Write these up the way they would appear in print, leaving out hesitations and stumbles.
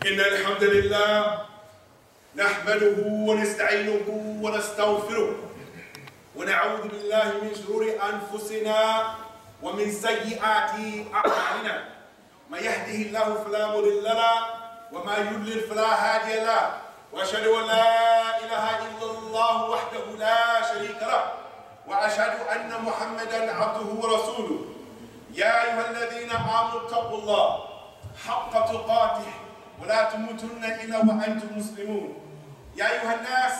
إن الحمد لله نحمده ونستعينه ونستغفره ونعوذ بالله من شرور أنفسنا ومن سيئات أعمالنا من يهده الله فلا مضل له وما يضلل فلا هادي له وأشهد أن لا إله إلا الله وحده لا شريك له وأشهد أن محمدا عبده ورسوله يا أيها الذين آمنوا اتقوا الله حق تقاته ولا تموتن إلا وأنتم مسلمون يا أيها الناس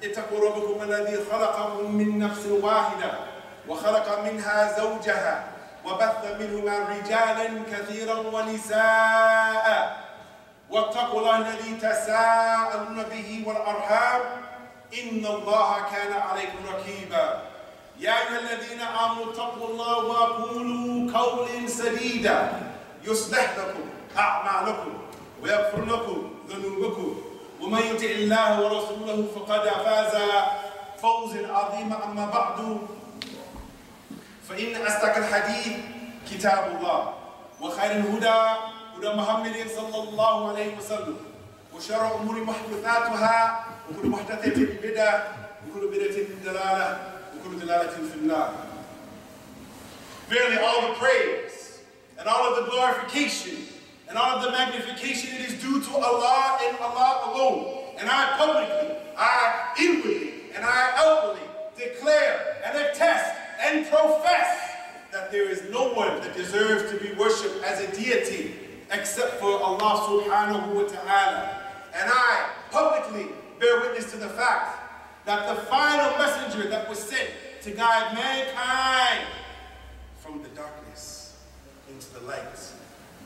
اتقوا ربكم الذي خلقكم من نفس واحدة وخلق منها زوجها وبث منهما رجالا كثيرا ونساء واتقوا الله الذي تساءلون به والأرحام إن الله كان عليكم رقيبا يا أيها الذين آمنوا اتقوا الله وقولوا قولا سديدا يصلح لكم أعمالكم ويغفر لكم ذنوبكم ومن يطع الله ورسوله فقد فاز فوزا عظيما. أما بعد فإن أصدق الحديث كتاب الله وخير الهدى هدى محمد صلى الله عليه وسلم وشر الأمور محدثاتها وكل محدثة بدعة وكل بدعة ضلالة وكل ضلالة في النار. Verily all the praise and all of the glorification and all of the magnification, it is due to Allah and Allah alone. And I publicly, I inwardly, and I outwardly declare and attest and profess that there is no one that deserves to be worshipped as a deity except for Allah subhanahu wa ta'ala. And I publicly bear witness to the fact that the final messenger that was sent to guide mankind from the darkness into the light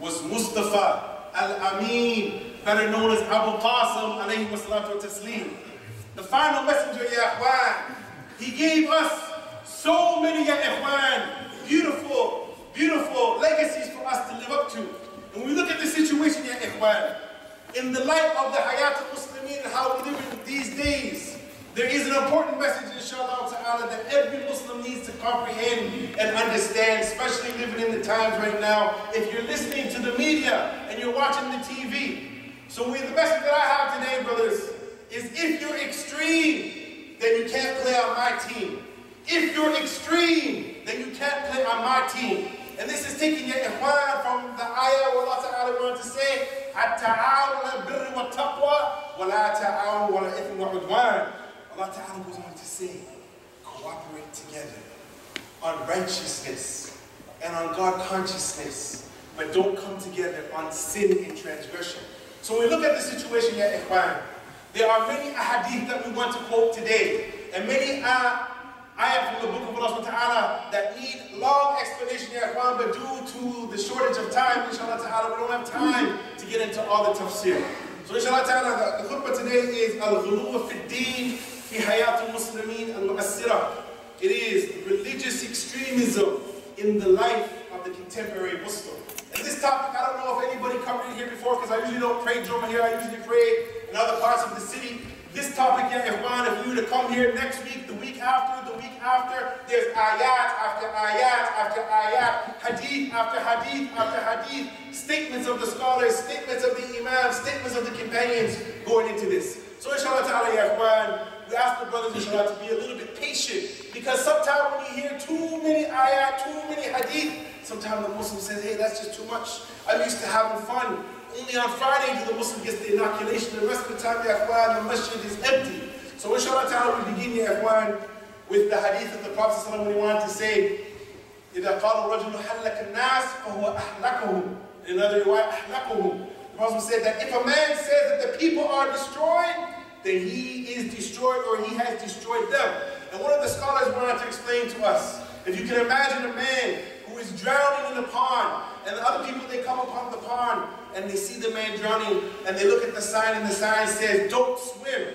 was Mustafa al-Amin, better known as Abu Qasim alayhi wa salatu wa taslim. The final messenger, ya ikhwan, he gave us so many, ya ikhwan, beautiful, beautiful legacies for us to live up to. And when we look at the situation, ya ikhwan, in the light of the Hayat al-Muslimin and how we live in these days, there is an important message, inshallah ta'ala, that every Muslim needs to comprehend and understand, especially living in the times right now. If you're listening to the media and you're watching the TV. So the message that I have today, brothers, is if you're extreme, then you can't play on my team. If you're extreme, then you can't play on my team. And this is taking your ikhwan from the ayah where Allah ta'ala wanted to say, التعاون على البر والتقوى ولا تعاون على الإثم والعدوان. Allah Ta'ala goes on to say, cooperate together on righteousness and on God consciousness, but don't come together on sin and transgression. So when we look at the situation here, ikhwan, there are many ahadith that we want to quote today, and many ayat from the book of Allah Ta'ala that need long explanation here, ikhwan, but due to the shortage of time, inshallah Ta'ala, we don't have time to get into all the tafsir. So inshallah Ta'ala, the khutbah today is al-ghuluw fi ad-din fi hayat al-muslimin al-mu'assira. It is religious extremism in the life of the contemporary Muslim. And this topic, I don't know if anybody covered it here before, because I usually don't pray Jummah here, I usually pray in other parts of the city. This topic, ya ikhwan, if you were to come here next week, the week after, there's ayat after ayat after ayat, hadith after hadith after hadith, statements of the scholars, statements of the imams, statements of the companions going into this. So inshallah ta'ala, ya ikhwan, we ask the brothers inshallah to be a little bit patient, because sometimes when you hear too many ayat, too many hadith, sometimes the Muslim says, hey, that's just too much. I'm used to having fun. Only on Friday do the Muslim gets the inoculation. The rest of the time, ya ikhwan, the masjid is empty. So inshallah ta'ala, we begin, ya ikhwan, with the hadith of the Prophet ﷺ when he wanted to say, إِذَا قَالَ الرَّجُلُ حَلَّكَ النَّاسِ فَهُوَ أَحْلَكُهُمْ. In another way, أَحْلَكُهُمْ. The Prophet said that if a man says that the people are destroyed, then he is destroyed or he has destroyed them. And one of the scholars wanted to explain to us, if you can imagine a man who is drowning in the pond, and the other people, they come upon the pond, and they see the man drowning, and they look at the sign, and the sign says, don't swim.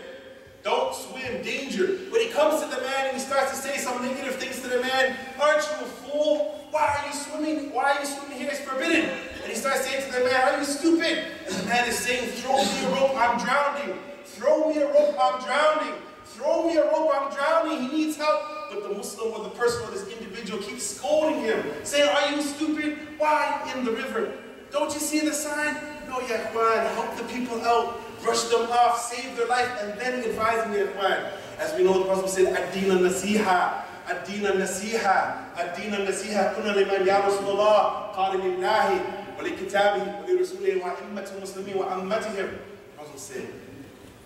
Don't swim, danger. When he comes to the man and he starts to say some negative things to the man, aren't you a fool? Why are you swimming? Why are you swimming here? It's forbidden. And he starts saying to the man, are you stupid? And the man is saying, throw me a rope, I'm drowning. Throw me a rope, I'm drowning. Throw me a rope, I'm drowning. He needs help. But the Muslim or the person or this individual keeps scolding him, saying, are you stupid? Why are you in the river? Don't you see the sign? No, ya ikhwan, help the people out, brush them off, save their life, and then advise them, ya ikhwan. As we know, the Prophet said, ad-din al-nasiha, ad-din al-nasiha, ad-din al-nasiha, kunna liman ya Rasulullah, qala lillahi, wa li kitabihi, wa li rasulihi, wa immatul muslimin, wa ammatihim. The Prophet said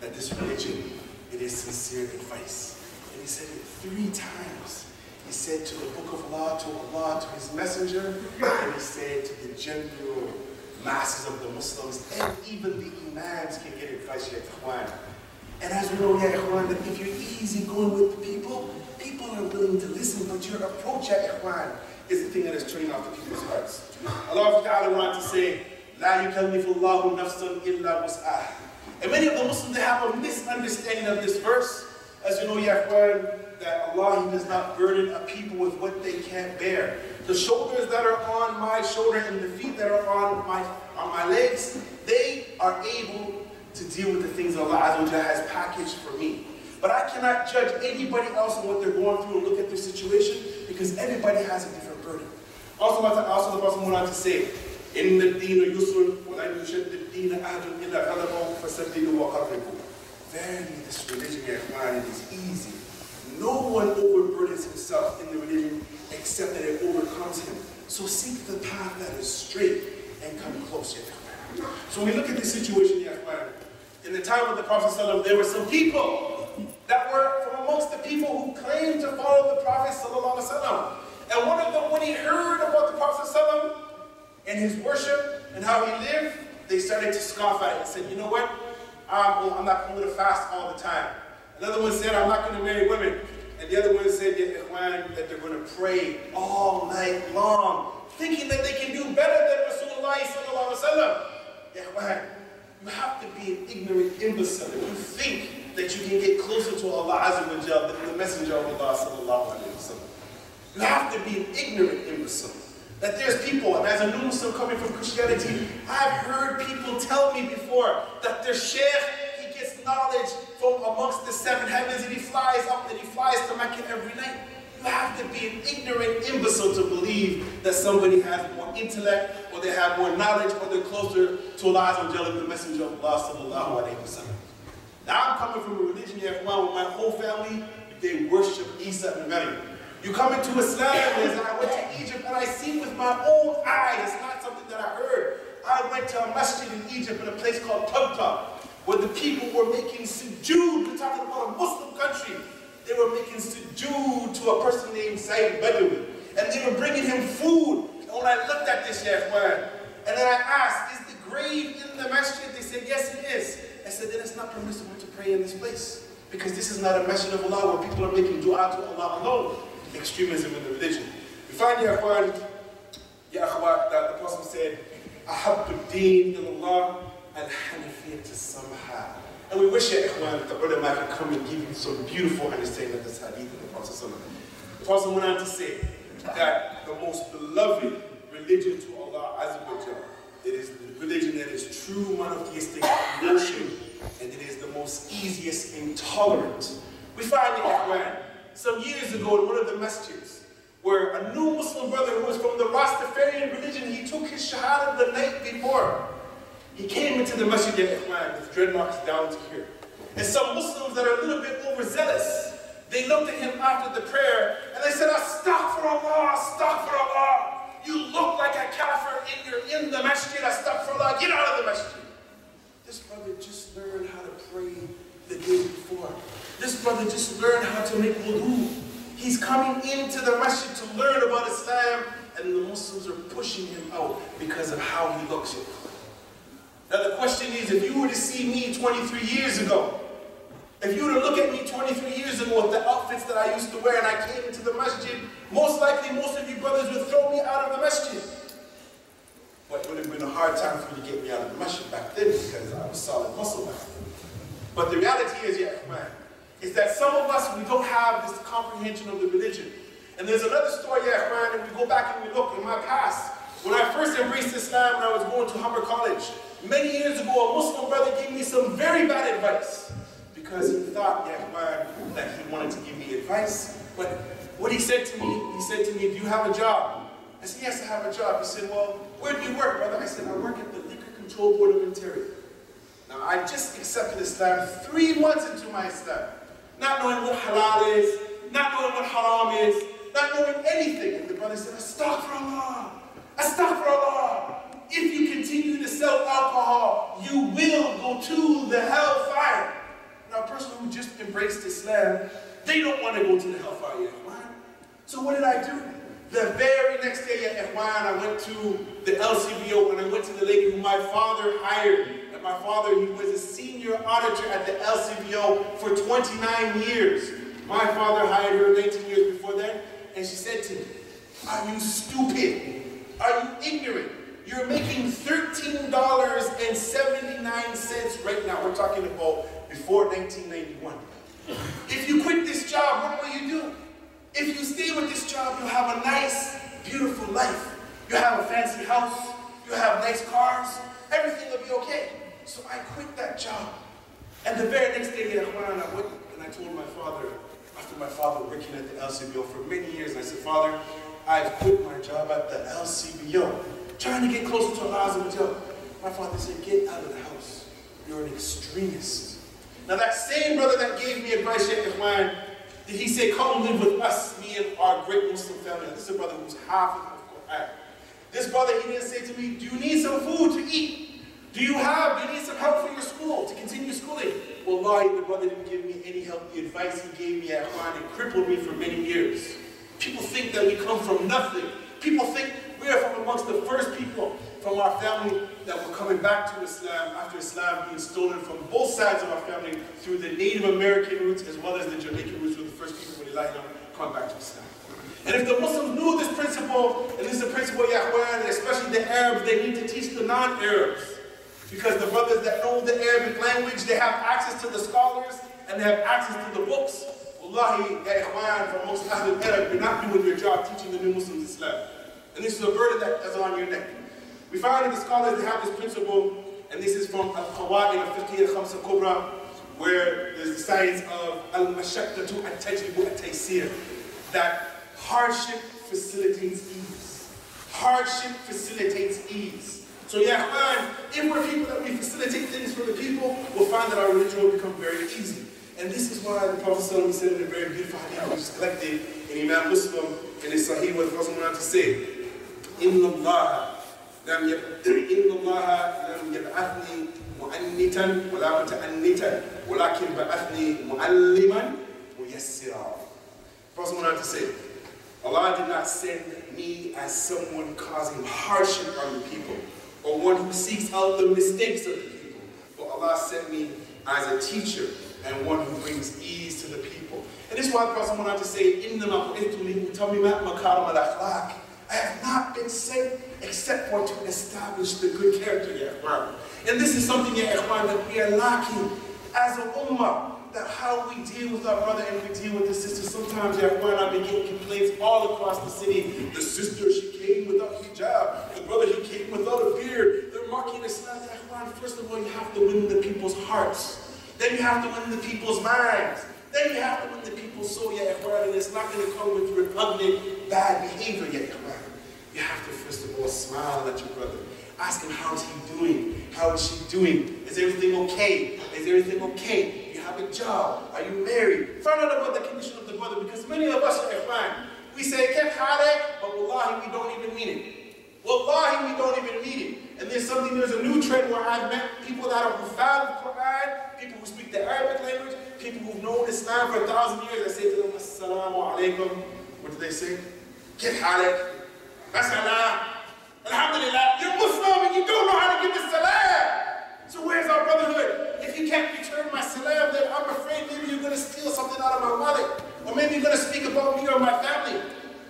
that this religion, it is sincere advice. And he said it 3 times. He said to the book of Allah, to his messenger, and he said to the general masses of the Muslims, and even the imams can get advice, ya ikhwan. And as we know, ya ikhwan, that if you're easy going with the people, people are willing to listen, but your approach, ya ikhwan, is the thing that is turning off the people's hearts. Allah Ta'ala went on to say, La yukallifu Allahu nafsan illa wus'aha. And many of the Muslims, they have a misunderstanding of this verse. As you know, ya ikhwan, that Allah, He does not burden a people with what they can't bear. The shoulders that are on my shoulder and the feet that are on my legs, they are able to deal with the things Allah Azza wa Jalla has packaged for me. But I cannot judge anybody else on what they're going through and look at their situation, because everybody has a different burden. Also the Prophet went on to say, Inna ad-deena yusrun wa lan yushadda ad-deena ahadun illa ghalabahu fasaddidu wa qarribu. Verily, this religion, ya ikhwan, it is easy. No one overburdens himself in the religion except that it overcomes him. So seek the path that is straight and come close, ya ikhwan. So when we look at this situation, ya ikhwan, in the time of the Prophet ﷺ, there were some people that were from amongst the people who claimed to follow the Prophet ﷺ. And one of them, when he heard about the Prophet ﷺ and his worship and how he lived, they started to scoff at it and said, you know what? I'm not going to fast all the time. Another one said, I'm not going to marry women. And the other one said, that they're going to pray all night long, thinking that they can do better than Rasulullah sallallahu alaihi wasallam. You have to be an ignorant imbecile if you think that you can get closer to Allah Azza wa Jalla than the Messenger of Allah sallallahu alaihi wasallam. You have to be an ignorant imbecile. That there's people, and as a new Muslim coming from Christianity, I've heard people tell me before that their sheikh, he gets knowledge from amongst the 7 heavens and he flies up and he flies to Mecca every night. You have to be an ignorant imbecile to believe that somebody has more intellect, or they have more knowledge, or they're closer to Allah Azza wa Jalla than the Messenger of Allah sallallahu alaihi wasallam. Now I'm coming from a religion here, with my whole family, they worship Isa and Maryam. You come into Islam, as I went to Egypt and I see with my own eyes, it's not something that I heard. I went to a masjid in Egypt in a place called Tabta, where the people were making sujood. We're talking about a Muslim country. They were making sujood to a person named Sayyid Badawi. And they were bringing him food. And when I looked at this, and then I asked, is the grave in the masjid? They said, yes, it is. I said, then it's not permissible to pray in this place, because this is not a masjid of Allah where people are making dua to Allah alone. Extremism in the religion. We find, ya akhwat, that the Prophet said, Ahabbu ad-din ilallah al-hanafiyyah samha. And we wish, ya akhwat, that the ulama could come and give you some beautiful understanding of this hadith of the Prophet. The Prophet went on to say that the most beloved religion to Allah Azza wa Jalla, it is the religion that is true monotheistic worship, and it is the most easiest and tolerant. We find, ya akhwat, some years ago in one of the masjids, where a new Muslim brother who was from the Rastafarian religion, he took his shahada the night before. He came into the masjid with dreadlocks down to here. And some Muslims that are a little bit overzealous, they looked at him after the prayer and they said, Astaghfirullah, Astaghfirullah. You look like a kafir and you're in the masjid, Astaghfirullah, get out of the masjid. This brother just learned how to pray the day before. This brother just learned how to make wudu. He's coming into the masjid to learn about Islam, and the Muslims are pushing him out because of how he looks. Now the question is, if you were to see me 23 years ago, if you were to look at me 23 years ago with the outfits that I used to wear and I came into the masjid, most likely most of you brothers would throw me out of the masjid. But it would have been a hard time for you to get me out of the masjid back then, because I was solid muscle back then. But the reality is, is that some of us, we don't have this comprehension of the religion. And there's another story, and we go back and we look in my past. When I first embraced Islam, when I was going to Humber College, many years ago, a Muslim brother gave me some very bad advice, because he thought, that he wanted to give me advice. But what he said to me, do you have a job? I said, yes, I have a job. He said, well, Where do you work, brother? I said, I work at the Liquor Control Board of Ontario. Now, I just accepted Islam 3 months into my Islam, not knowing what halal is, not knowing what haram is, not knowing anything. And the brother said, Astaghfirullah, Astaghfirullah. If you continue to sell alcohol, you will go to the hellfire. Now, a person who just embraced Islam, they don't want to go to the hellfire, ya ikhwan. So what did I do? The very next day, ya ikhwan, I went to the LCBO and I went to the lady who my father hired. And my father, he was a senior auditor at the LCBO for 29 years. My father hired her 19 years before that, and she said to me, are you stupid? Are you ignorant? You're making $13.79 right now. We're talking about before 1991. If you quit this job, what will you do? If you stay with this job, you'll have a nice, beautiful life. You'll have a fancy house. You'll have nice cars. Everything will be okay. So I quit that job. And the very next day, I went and I told my father, after my father working at the LCBO for many years, I said, Father, I've quit my job at the LCBO, trying to get closer to Allah. My father said, get out of the house. You're an extremist. Now that same brother that gave me advice, Sheikh Ikhwan, did he say, come live with us, me and our great Muslim family? This is a brother who's half of Quran. This brother, he didn't say to me, do you need some food to eat? Do you need some help for your school, to continue schooling? Wallahi, the brother didn't give me any help. The advice he gave me at Quran, it crippled me for many years. People think that we come from nothing. People think we are from amongst the first people from our family that were coming back to Islam after Islam being stolen from both sides of our family through the Native American roots as well as the Jamaican roots, were the first people who come back to Islam. And if the Muslims knew this principle, and this is a principle, Yahweh, and especially the Arabs, they need to teach the non-Arabs. Because the brothers that know the Arabic language, they have access to the scholars, and they have access to the books. Wallahi, ya ikhwan, from amongst Ahlul Arab, you're not doing your job teaching the new Muslims Islam. And this is a burden that is on your neck. We find in the scholars, they have this principle, and this is from Al-Qawaid al-Fiqhiyya al-Khamsa Kubra, where there's the science of al-Mashaqqatu at-Tajribu at-Taysir, that hardship facilitates ease. Hardship facilitates ease. So yeah, if we're people that we facilitate things for the people, we'll find that our religion will become very easy. And this is why the Prophet ﷺ said in a very beautiful hadith, which is collected in Imam Muslim, in his Sahih, where the Prophet went on to say, Inna Allah lam yab'athni mu'annitan wa la muta'annitan, walakin ba'athni mu'alliman muyassira. The Prophet went on to say, Allah did not send me as someone causing hardship on the people, or one who seeks out the mistakes of the people. But Allah sent me as a teacher and one who brings ease to the people. And this is why the Prophet went on to say, I have not been sent except for to establish the good character, ya ikhwan. And this is something, ya ikhwan, that we are lacking as a ummah. That how we deal with our brother and we deal with the sister. Sometimes, ya ikhwan, I been getting complaints all across the city. The sister, she came without hijab. The brother, he came without a beard. They're mocking Islam, ya ikhwan. First of all, you have to win the people's hearts. Then you have to win the people's minds. Then you have to win the people's soul, ya ikhwan. And it's not going to come with repugnant, bad behavior, ya ikhwan. You have to, first of all, smile at your brother. Ask him, how's he doing? How is she doing? Is everything okay? Is everything okay? Have a job? Are you married? Find out about the condition of the brother, because many of us are fine. We say, Kef halek, but wallahi, we don't even mean it. Wallahi, we don't even mean it. And there's a new trend where I've met people that are profound with Quran, people who speak the Arabic language, people who've known Islam for 1,000 years. I say to them, Assalamu alaikum. What do they say? Kef halek. Mashallah. Alhamdulillah. You're Muslim and you don't know how to give the salam. So where's our brotherhood? If you can't return my salam, then I'm afraid maybe you're going to steal something out of my wallet. Or maybe you're going to speak about me or my family.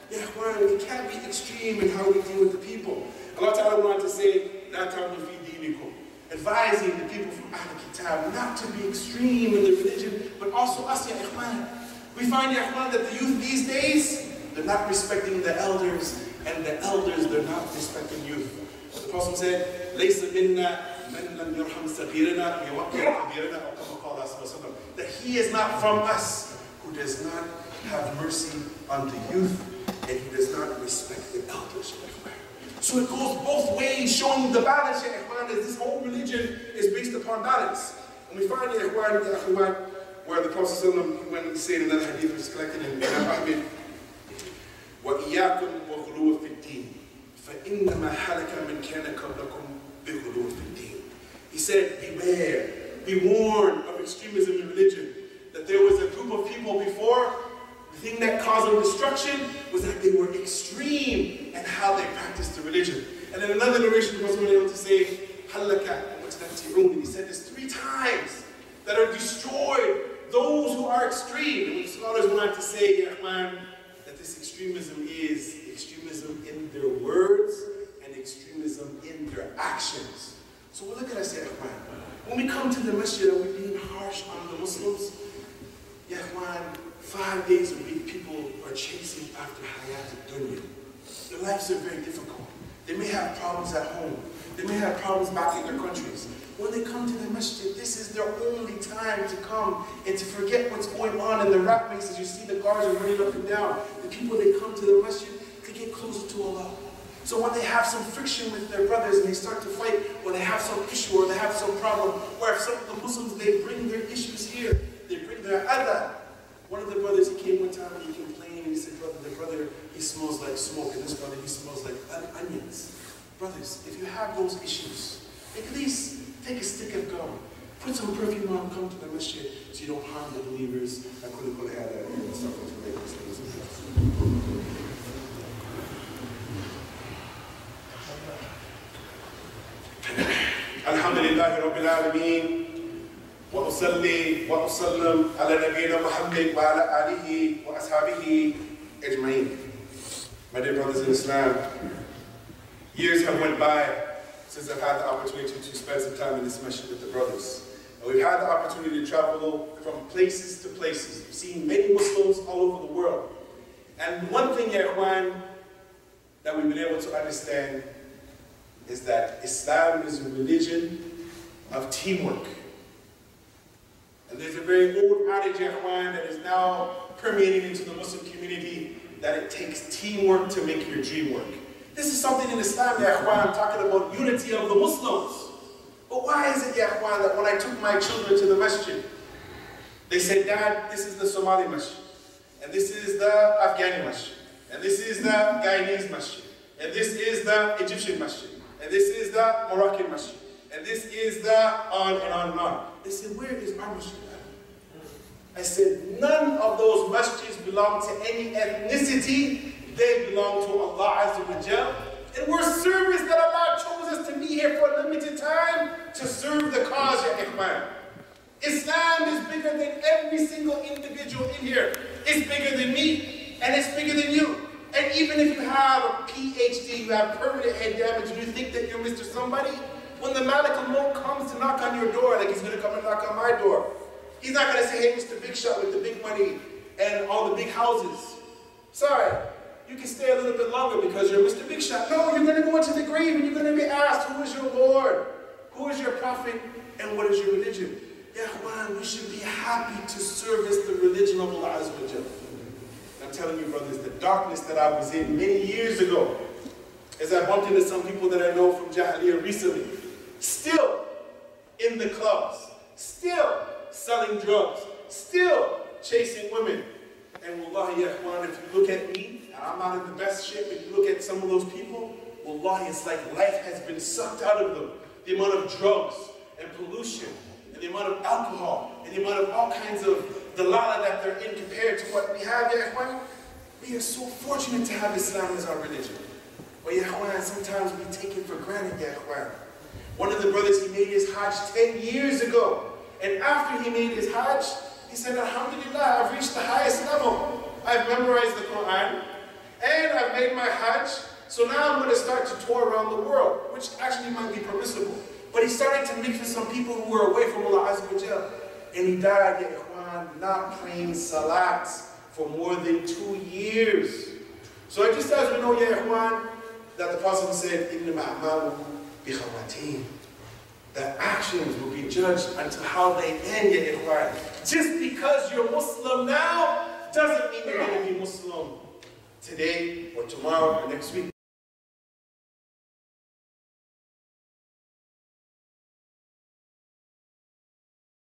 Yeah, we can't be extreme in how we deal with the people. Allah Ta'ala wanted to say, La ta'budu fi dinikum, advising the people from Ahl Kitab not to be extreme in the religion, but also us, ya ikhwan. We find, ya ikhwan, that the youth these days, they're not respecting the elders, and the elders, they're not respecting youth. The Prophet said, Laysa minna that he is not from us who does not have mercy on the youth and he does not respect the elders. So it goes both ways, showing the balance, ya ikhwan, as this whole religion is based upon balance. And we find, ya ikhwan, where the Prophet ﷺ, when he said in another hadith, was collected in Ahmed, وَإِيَّاكُمْ وَغُلُوَ فِي الدِّينِ فَإِنَّمَا حَلَكَ مِنْ كَانَ قَبْلَكُمْ بِغُلُوَ فِي الدِّينِ. He said, beware, be warned of extremism in religion. That there was a group of people before, the thing that caused them destruction was that they were extreme in how they practiced the religion. And in another narration, the Prophet was able to say, Halaka, and he said this 3 times, that are destroyed those who are extreme. And the scholars went on to say, Yahman, that this extremism is extremism in their words and extremism in their actions. So look at us, Yahman. When we come to the masjid, are we being harsh on the Muslims? Yahman, 5 days a week, people are chasing after hayat al-dunya. Their lives are very difficult. They may have problems at home. They may have problems back in their countries. When they come to the masjid, this is their only time to come and to forget what's going on in the rat races. You see the cars are running up and down. The people, they come to the masjid to get closer to Allah. So when they have some friction with their brothers and they start to fight, or they have some issue, or they have some problem, or if some of the Muslims, they bring their issues here, they bring their adha. One of the brothers, he came one time and he complained, and he said, the brother, he smells like smoke, and this brother, he smells like onions. Brothers, if you have those issues, at least take a stick of gum, put some perfume on, come to the masjid, so you don't harm the believers. Alhamdulillah Rabbil Alameen. وأصلي وأسلم على نبينا محمد وعلى آله وأصحابه أجمعين. My dear brothers in Islam, years have went by since I've had the opportunity to spend some time in this masjid with the brothers. And we've had the opportunity to travel from places to places. We've seen many Muslims all over the world. And one thing, ya ikhwan, that we've been able to understand is that Islam is a religion of teamwork. And there's a very old adage, ya ikhwan, that is now permeating into the Muslim community, that it takes teamwork to make your dream work. This is something in Islam, ya ikhwan, I'm talking about unity of the Muslims. But why is it, ya ikhwan, that when I took my children to the masjid, they said, Dad, this is the Somali masjid, and this is the Afghani masjid, and this is the Guyanese masjid, and this is the Egyptian masjid, and this is the Moroccan masjid, and this is the on and on and on. They said, where is our masjid? I said, none of those masjids belong to any ethnicity. They belong to Allah Azza wa Jal. And we're service that Allah chose us to be here for a limited time to serve the cause, ya ikhwan. Islam is bigger than every single individual in here. It's bigger than me, and it's bigger than you. And even if you have a PhD, you have permanent head damage, and you think that you're Mr. Somebody, when the Malik al-Maut comes to knock on your door, like he's going to come and knock on my door, he's not going to say, hey, Mr. Big Shot with the big money and all the big houses. Sorry, you can stay a little bit longer because you're Mr. Big Shot. No, you're going to go into the grave and you're going to be asked, who is your Lord? Who is your prophet? And what is your religion? Yahwan, we should be happy to service the religion of Allah Azza wa Jalla. I'm telling you, brothers, the darkness that I was in many years ago, as I bumped into some people that I know from Jahiliyyah recently, still in the clubs, still selling drugs, still chasing women. And wallahi, ya ikhwan, if you look at me, and I'm not in the best shape, if you look at some of those people, wallahi, it's like life has been sucked out of them. The amount of drugs and pollution, and the amount of alcohol, and the amount of all kinds of dalala that they're in compared to what we have, ya ikhwan. We are so fortunate to have Islam as our religion. But ya ikhwan, sometimes we take it for granted, ya ikhwan. One of the brothers, he made his Hajj 10 years ago. And after he made his Hajj, he said, Alhamdulillah, I've reached the highest level. I've memorized the Quran, and I've made my Hajj, so now I'm going to start to tour around the world, which actually might be permissible. But he started to mix with some people who were away from Allah Azza wa Jal. And he died, ya ikhwan, not praying salat for more than 2 years. So just as we know, ya ikhwan, that the Prophet said, إِنَّمَا أَعْمَالُ بِخَوَاتِيمِ, that actions will be judged until how they end, ya ikhwan. Just because you're Muslim now doesn't mean you're going to be Muslim today or tomorrow or next week.